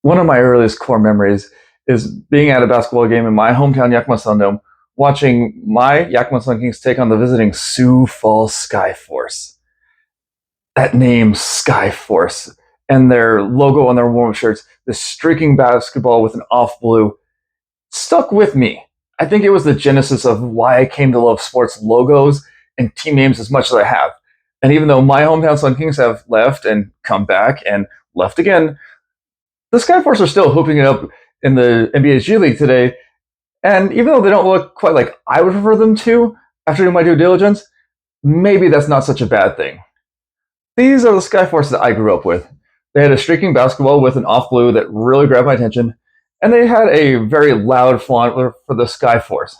One of my earliest core memories is being at a basketball game in my hometown Yakima Sun Dome, watching my Yakima Sun Kings take on the visiting Sioux Falls Skyforce. That name, Skyforce, and their logo on their warm-up shirts, this streaking basketball with an off blue, stuck with me. I think it was the genesis of why I came to love sports logos and team names as much as I have. And even though my hometown Sun Kings have left and come back and left again, the Skyforce are still hooping it up in the NBA's G League today. And even though they don't look quite like I would prefer them to, after doing my due diligence, maybe that's not such a bad thing. These are the Skyforce that I grew up with. They had a streaking basketball with an off blue that really grabbed my attention, and they had a very loud font for the Skyforce.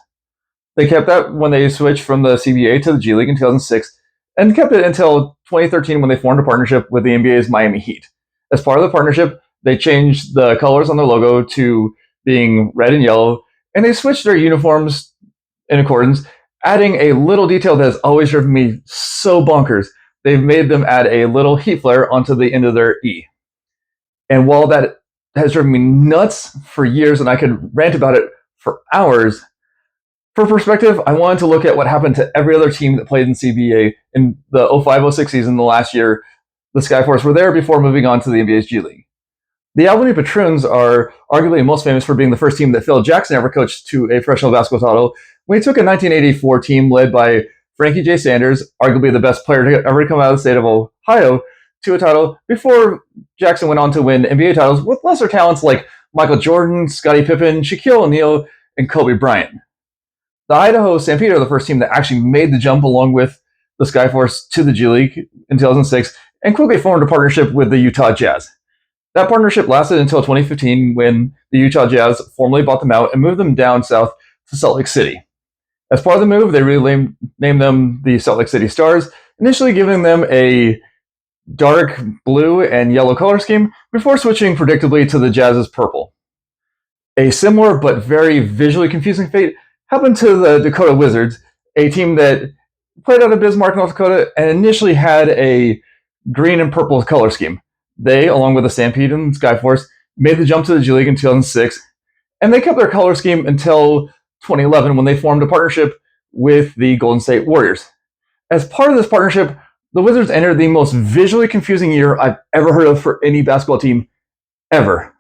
They kept that when they switched from the CBA to the G League in 2006, and kept it until 2013 when they formed a partnership with the NBA's Miami Heat. As part of the partnership, they changed the colors on their logo to being red and yellow, and they switched their uniforms in accordance, adding a little detail that has always driven me so bonkers. They've made them add a little heat flare onto the end of their E. And while that has driven me nuts for years, and I could rant about it for hours, for perspective, I wanted to look at what happened to every other team that played in CBA in the 05-06 season, the last year the Skyforce were there before moving on to the NBA's G League. The Albany Patroons are arguably most famous for being the first team that Phil Jackson ever coached to a professional basketball title when he took a 1984 team led by Frankie J. Sanders, arguably the best player to ever come out of the state of Ohio, to a title before Jackson went on to win NBA titles with lesser talents like Michael Jordan, Scottie Pippen, Shaquille O'Neal, and Kobe Bryant. The Idaho Stampede are the first team that actually made the jump along with the Skyforce to the G League in 2006 and quickly formed a partnership with the Utah Jazz. That partnership lasted until 2015 when the Utah Jazz formally bought them out and moved them down south to Salt Lake City. As part of the move, they named them the Salt Lake City Stars, initially giving them a dark blue and yellow color scheme before switching predictably to the Jazz's purple. A similar but very visually confusing fate happened to the Dakota Wizards, a team that played out of Bismarck, North Dakota, and initially had a green and purple color scheme. They, along with the Stampede and Skyforce, made the jump to the G League in 2006, and they kept their color scheme until 2011 when they formed a partnership with the Golden State Warriors. As part of this partnership, the Wizards entered the most visually confusing year I've ever heard of for any basketball team ever.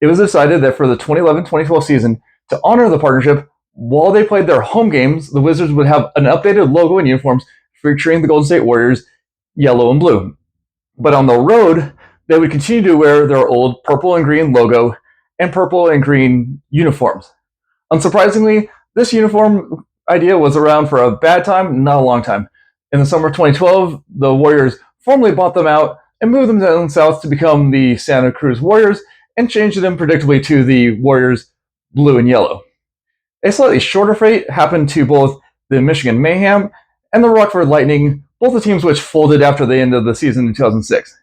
It was decided that for the 2011-2012 season, to honor the partnership, while they played their home games, the Wizards would have an updated logo and uniforms featuring the Golden State Warriors, yellow and blue. But on the road, they would continue to wear their old purple and green logo and purple and green uniforms. Unsurprisingly, this uniform idea was around for a bad time, not a long time. In the summer of 2012, the Warriors formally bought them out and moved them down south to become the Santa Cruz Warriors and changed them predictably to the Warriors blue and yellow. A slightly shorter fate happened to both the Michigan Mayhem and the Rockford Lightning, both the teams which folded after the end of the season in 2006.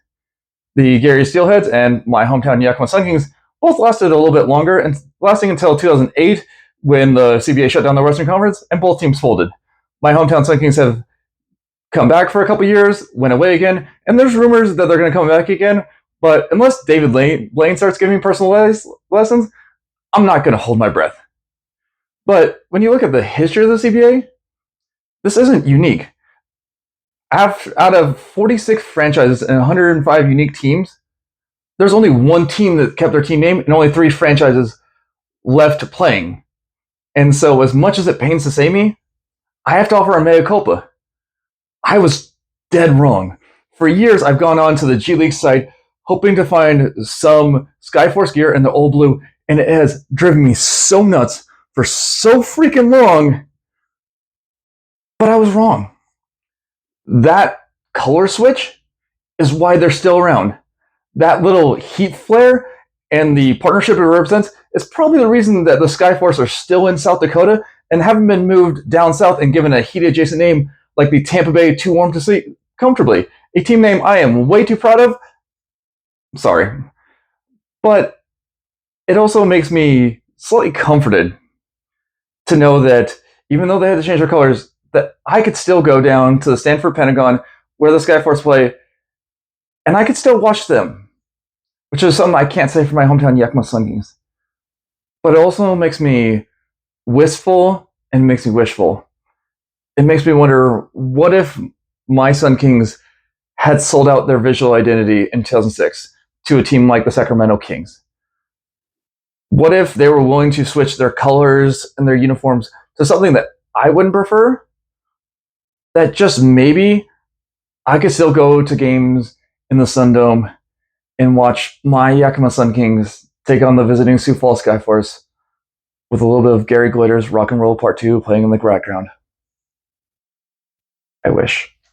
The Gary Steelheads and my hometown Yakima Sun Kings both lasted a little bit longer, and lasting until 2008 when the CBA shut down the Western Conference and both teams folded. My hometown Sun Kings have come back for a couple years, went away again, and there's rumors that they're going to come back again, but unless David Blaine starts giving personal lessons, I'm not going to hold my breath. But when you look at the history of the CBA, this isn't unique. Out of 46 franchises and 105 unique teams, there's only one team that kept their team name and only 3 franchises left playing. And so as much as it pains to say me, I have to offer a mea culpa. I was dead wrong. For years, I've gone on to the G League site hoping to find some Skyforce gear in the old blue, and it has driven me so nuts for so freaking long, but I was wrong. That color switch is why they're still around. That little heat flare and the partnership it represents is probably the reason that the Skyforce are still in South Dakota and haven't been moved down south and given a heat-adjacent name like the Tampa Bay Too Warm to Sleep Comfortably, a team name I am way too proud of. Sorry. But it also makes me slightly comforted to know that even though they had to change their colors, that I could still go down to the Stanford Pentagon where the Skyforce play, and I could still watch them which is something I can't say for my hometown Yakima Sun Kings. But it also makes me wistful and makes me wishful. It makes me wonder, what if my Sun Kings had sold out their visual identity in 2006 to a team like the Sacramento Kings? What if they were willing to switch their colors and their uniforms to something that I wouldn't prefer? That just maybe I could still go to games in the Sun Dome and watch my Yakima Sun Kings take on the visiting Sioux Falls Skyforce with a little bit of Gary Glitter's Rock and Roll Part 2 playing in the background. I wish.